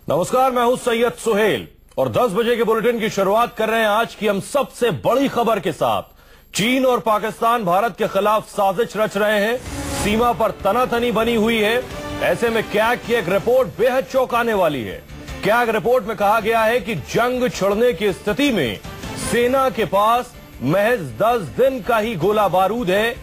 नमस्कार, मैं हूं सैयद सुहेल और 10 बजे के बुलेटिन की शुरुआत कर रहे हैं आज की हम सबसे बड़ी खबर के साथ। चीन और पाकिस्तान भारत के खिलाफ साजिश रच रहे हैं। सीमा पर तनातनी बनी हुई है। ऐसे में कैग की एक रिपोर्ट बेहद चौंकाने वाली है। कैग रिपोर्ट में कहा गया है कि जंग छिड़ने की स्थिति में सेना के पास महज 10 दिन का ही गोला बारूद है,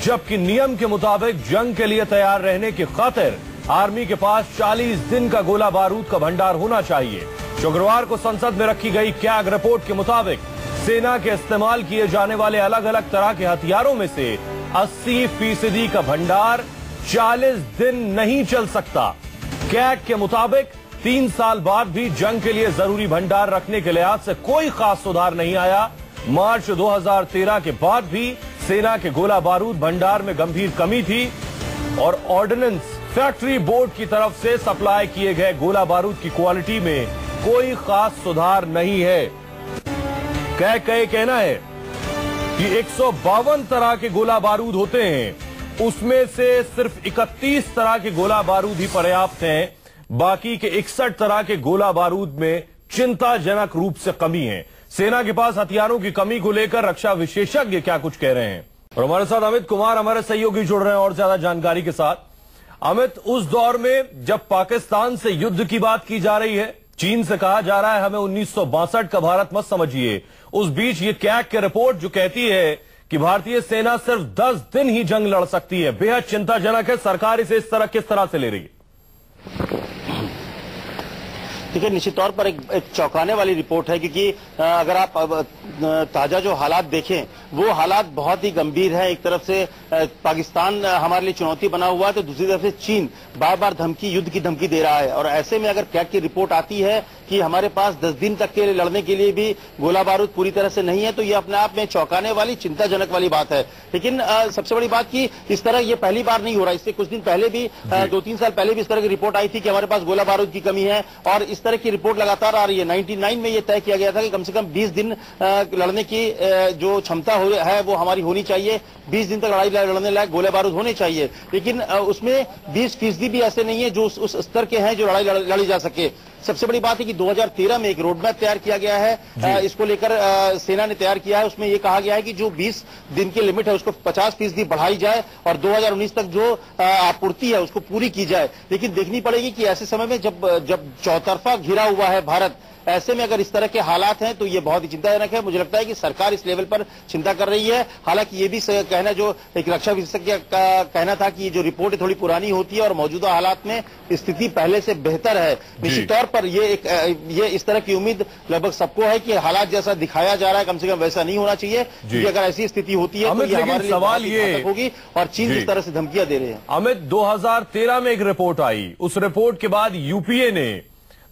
जबकि नियम के मुताबिक जंग के लिए तैयार रहने की खातिर आर्मी के पास 40 दिन का गोला बारूद का भंडार होना चाहिए। शुक्रवार को संसद में रखी गई कैग रिपोर्ट के मुताबिक सेना के इस्तेमाल किए जाने वाले अलग अलग तरह के हथियारों में से 80% का भंडार 40 दिन नहीं चल सकता। कैग के मुताबिक 3 साल बाद भी जंग के लिए जरूरी भंडार रखने के लिहाज से कोई खास सुधार नहीं आया। मार्च 2013 के बाद भी सेना के गोला बारूद भंडार में गंभीर कमी थी और ऑर्डिनेंस फैक्ट्री बोर्ड की तरफ से सप्लाई किए गए गोला बारूद की क्वालिटी में कोई खास सुधार नहीं है। कैग का कहना है कि 152 तरह के गोला बारूद होते हैं, उसमें से सिर्फ 31 तरह के गोला बारूद ही पर्याप्त हैं। बाकी के 61 तरह के गोला बारूद में चिंताजनक रूप से कमी है। सेना के पास हथियारों की कमी को लेकर रक्षा विशेषज्ञ क्या कुछ कह रहे हैं, और हमारे साथ अमित कुमार हमारे सहयोगी जुड़ रहे हैं और ज्यादा जानकारी के साथ। अमित, उस दौर में जब पाकिस्तान से युद्ध की बात की जा रही है, चीन से कहा जा रहा है हमें 1962 का भारत मत समझिए, उस बीच ये कैग की रिपोर्ट जो कहती है कि भारतीय सेना सिर्फ 10 दिन ही जंग लड़ सकती है, बेहद चिंताजनक है। सरकार इसे इस तरह किस तरह से ले रही है? देखिए, निश्चित तौर पर एक चौंकाने वाली रिपोर्ट है, क्योंकि अगर आप ताजा जो हालात देखें वो हालात बहुत ही गंभीर है। एक तरफ से पाकिस्तान हमारे लिए चुनौती बना हुआ है, तो दूसरी तरफ से चीन बार बार युद्ध की धमकी दे रहा है। और ऐसे में अगर कैग की रिपोर्ट आती है कि हमारे पास 10 दिन तक के लड़ने के लिए भी गोला बारूद पूरी तरह से नहीं है, तो ये अपने आप में चौंकाने वाली, चिंताजनक वाली बात है। लेकिन सबसे बड़ी बात की इस तरह ये पहली बार नहीं हो रहा। इससे कुछ दिन पहले भी 2-3 साल पहले भी इस तरह की रिपोर्ट आई थी कि हमारे पास गोला बारूद की कमी है, और इस तरह की रिपोर्ट लगातार आ रही है। 99 में यह तय किया गया था कि कम से कम 20 दिन लड़ने की जो क्षमता है वो हमारी होनी चाहिए, 20 दिन तक लड़ाई लड़ने लायक गोले बारूद होने चाहिए। लेकिन उसमें 20% भी ऐसे नहीं है जो उस स्तर के हैं जो लड़ाई लड़ी जा सके। सबसे बड़ी बात है कि 2013 में एक रोड मैप तैयार किया गया है, इसको लेकर सेना ने तैयार किया है। उसमें यह कहा गया है कि जो 20 दिन की लिमिट है उसको 50% बढ़ाई जाए और 2019 तक जो आपूर्ति है उसको पूरी की जाए। लेकिन देखनी पड़ेगी कि ऐसे समय में जब चौतरफा घिरा हुआ है भारत, ऐसे में अगर इस तरह के हालात हैं तो ये बहुत ही चिंताजनक है। मुझे लगता है कि सरकार इस लेवल पर चिंता कर रही है। हालांकि ये भी कहना, जो एक रक्षा विशेषज्ञ का कहना था कि जो रिपोर्ट थोड़ी पुरानी होती है और मौजूदा हालात में स्थिति पहले से बेहतर है। निश्चित तौर पर ये इस तरह की उम्मीद लगभग सबको है कि हालात जैसा दिखाया जा रहा है कम से कम वैसा नहीं होना चाहिए, क्योंकि अगर ऐसी स्थिति होती है तो ये हमारे लिए सवाल ये होगी। और चीन जिस तरह से धमकियां दे रहे हैं। अमित, 2013 में एक रिपोर्ट आई, उस रिपोर्ट के बाद यूपीए ने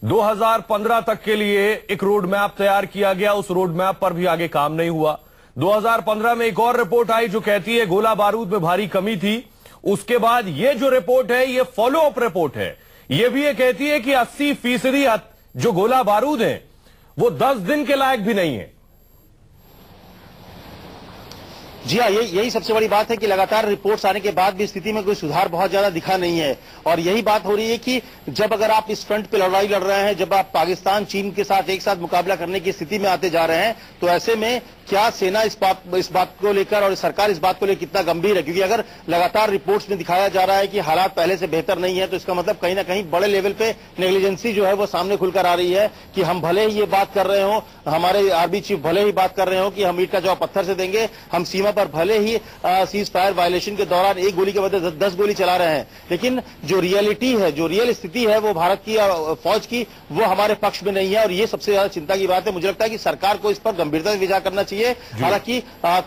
2015 तक के लिए एक रोड मैप तैयार किया गया, उस रोड मैप पर भी आगे काम नहीं हुआ। 2015 में एक और रिपोर्ट आई जो कहती है गोला बारूद में भारी कमी थी। उसके बाद ये जो रिपोर्ट है ये फॉलो अप रिपोर्ट है, ये भी ये कहती है कि 80% जो गोला बारूद है वो 10 दिन के लायक भी नहीं है। जी हाँ, यही सबसे बड़ी बात है कि लगातार रिपोर्ट्स आने के बाद भी स्थिति में कोई सुधार बहुत ज्यादा दिखा नहीं है। और यही बात हो रही है कि जब अगर आप इस फ्रंट पे लड़ाई लड़ रहे हैं, जब आप पाकिस्तान चीन के साथ एक साथ मुकाबला करने की स्थिति में आते जा रहे हैं, तो ऐसे में क्या सेना इस बात को लेकर और सरकार इस बात को लेकर कितना गंभीर है? क्योंकि अगर लगातार रिपोर्ट्स में दिखाया जा रहा है कि हालात पहले से बेहतर नहीं है, तो इसका मतलब कहीं ना कहीं बड़े लेवल पे नेग्लिजेंसी जो है वो सामने खुलकर आ रही है कि हम भले ही ये बात कर रहे हो, हमारे आर्मी चीफ भले ही बात कर रहे हो कि हम ईंट का जवाब पत्थर से देंगे, हम सीमा पर भले ही सीज फायर वायलेशन के दौरान एक गोली के बदले 10 गोली चला रहे हैं, लेकिन जो रियलिटी है, जो रियल स्थिति है वो भारत की फौज की, वो हमारे पक्ष में नहीं है। और ये सबसे ज्यादा चिंता की बात है। मुझे लगता है कि सरकार को इस पर गंभीरता से विचार करना चाहिए। हालांकि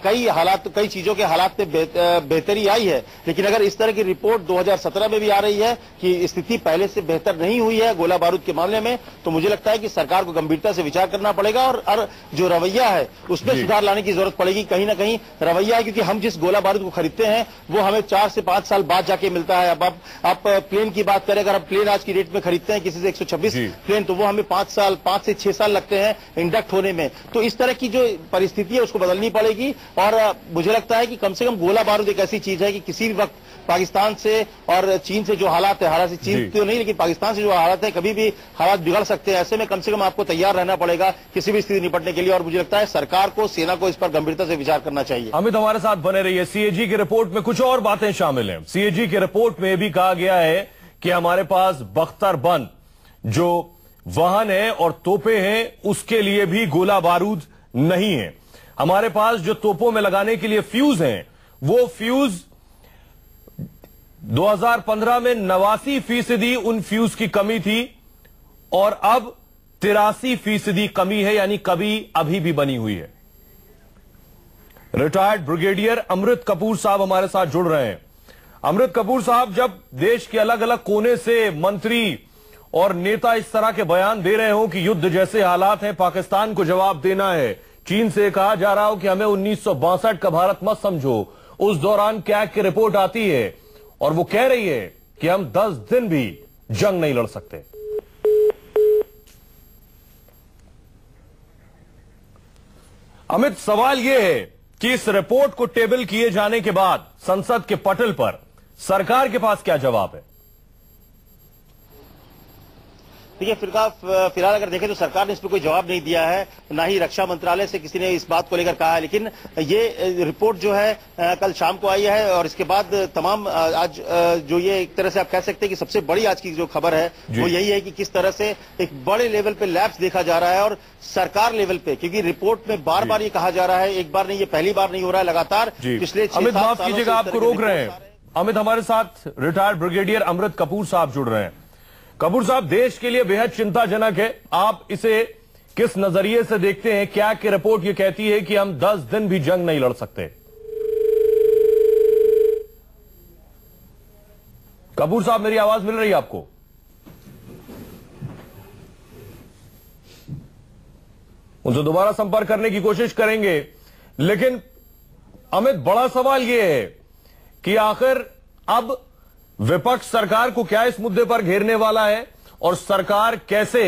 कई चीजों के हालात में बेहतरी आई है, लेकिन अगर इस तरह की रिपोर्ट 2017 में भी आ रही है कि स्थिति पहले से बेहतर नहीं हुई है गोला बारूद के मामले में, तो मुझे लगता है कि सरकार को गंभीरता से विचार करना पड़ेगा और जो रवैया है उसमें सुधार लाने की जरूरत पड़ेगी। कहीं ना कहीं रवैया है, क्योंकि हम जिस गोला बारूद को खरीदते हैं वो हमें 4 से 5 साल बाद जाके मिलता है। अब आप प्लेन की बात करें, अगर आप प्लेन आज की डेट में खरीदते हैं किसी से 126 प्लेन, तो वो हमें 5 से 6 साल लगते हैं इंडक्ट होने में। तो इस तरह की जो परिस्थिति है उसको बदलनी पड़ेगी। और मुझे लगता है कि कम से कम गोला बारूद एक ऐसी चीज है कि किसी भी वक्त पाकिस्तान से और चीन से जो हालात है, हालांकि चीन तो नहीं लेकिन पाकिस्तान से जो हालात है, कभी भी हालात बिगड़ सकते हैं। ऐसे में कम से कम आपको तैयार रहना पड़ेगा किसी भी स्थिति निपटने के लिए, और मुझे लगता है सरकार को, सेना को इस पर गंभीरता से विचार करना चाहिए। अमित हमारे साथ बने रहिए। सीएजी की रिपोर्ट में कुछ और बातें शामिल हैं। सीएजी की रिपोर्ट में भी कहा गया है कि हमारे पास बख्तरबंद जो वाहन है और तोपे हैं, उसके लिए भी गोला बारूद नहीं है। हमारे पास जो तोपों में लगाने के लिए फ्यूज हैं, वो फ्यूज 2015 में 89% उन फ्यूज की कमी थी और अब 83% कमी है, यानी कमी अभी भी बनी हुई है। रिटायर्ड ब्रिगेडियर अमृत कपूर साहब हमारे साथ जुड़ रहे हैं। अमृत कपूर साहब, जब देश के अलग अलग कोने से मंत्री और नेता इस तरह के बयान दे रहे हो कि युद्ध जैसे हालात हैं, पाकिस्तान को जवाब देना है, चीन से कहा जा रहा हो कि हमें 1962 का भारत मत समझो, उस दौरान कैग की रिपोर्ट आती है और वो कह रही है कि हम 10 दिन भी जंग नहीं लड़ सकते। अमित, सवाल यह है कि इस रिपोर्ट को टेबल किए जाने के बाद संसद के पटल पर सरकार के पास क्या जवाब है? देखिए, फिलहाल अगर देखें तो सरकार ने इस पर कोई जवाब नहीं दिया है, ना ही रक्षा मंत्रालय से किसी ने इस बात को लेकर कहा है। लेकिन ये रिपोर्ट जो है कल शाम को आई है और इसके बाद तमाम आज जो ये एक तरह से आप कह सकते हैं कि सबसे बड़ी आज की जो खबर है वो यही है कि किस तरह से एक बड़े लेवल पे लैप्स देखा जा रहा है और सरकार लेवल पे, क्योंकि रिपोर्ट में बार बार ये कहा जा रहा है, एक बार नहीं, ये पहली बार नहीं हो रहा है, लगातार पिछले 6-7 अमित, माफ कीजिएगा, आपको रोक रहे हैं। अमित, हमारे साथ रिटायर्ड ब्रिगेडियर अमृत कपूर साहब जुड़ रहे हैं। कपूर साहब, देश के लिए बेहद चिंताजनक है, आप इसे किस नजरिए से देखते हैं? क्या की रिपोर्ट ये कहती है कि हम 10 दिन भी जंग नहीं लड़ सकते। कपूर साहब, मेरी आवाज मिल रही है आपको? उनसे दोबारा संपर्क करने की कोशिश करेंगे। लेकिन अमित, बड़ा सवाल यह है कि आखिर अब विपक्ष सरकार को क्या इस मुद्दे पर घेरने वाला है और सरकार कैसे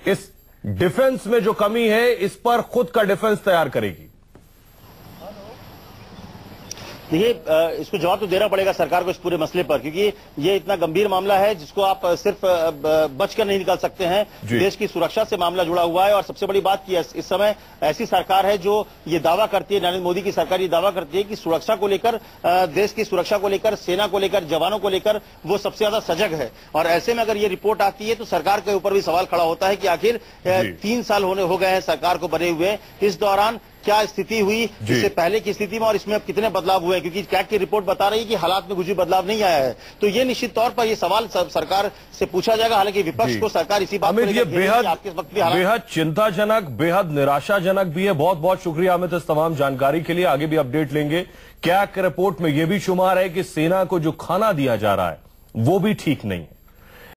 इस डिफेंस में जो कमी है इस पर खुद का डिफेंस तैयार करेगी? देखिए, इसको जवाब तो देना पड़ेगा सरकार को इस पूरे मसले पर, क्योंकि ये इतना गंभीर मामला है जिसको आप सिर्फ बचकर नहीं निकाल सकते हैं। देश की सुरक्षा से मामला जुड़ा हुआ है और सबसे बड़ी बात की इस समय ऐसी सरकार है जो ये दावा करती है, नरेंद्र मोदी की सरकार ये दावा करती है कि सुरक्षा को लेकर, देश की सुरक्षा को लेकर, सेना को लेकर, जवानों को लेकर वो सबसे ज्यादा सजग है। और ऐसे में अगर ये रिपोर्ट आती है तो सरकार के ऊपर भी सवाल खड़ा होता है कि आखिर 3 साल हो गए हैं सरकार को बने हुए, इस दौरान क्या स्थिति हुई इससे पहले की स्थिति में और इसमें अब कितने बदलाव हुए, क्योंकि कैग की रिपोर्ट बता रही है कि हालात में कुछ भी बदलाव नहीं आया है। तो ये निश्चित तौर पर ये सवाल सरकार से पूछा जाएगा। हालांकि विपक्ष को सरकार इसी बात अमित, ये बेहद चिंताजनक, बेहद निराशाजनक भी है। बहुत बहुत शुक्रिया अमित इस तमाम जानकारी के लिए। आगे भी अपडेट लेंगे। कैग की रिपोर्ट में यह भी शुमार है कि सेना को जो खाना दिया जा रहा है वो भी ठीक नहीं है।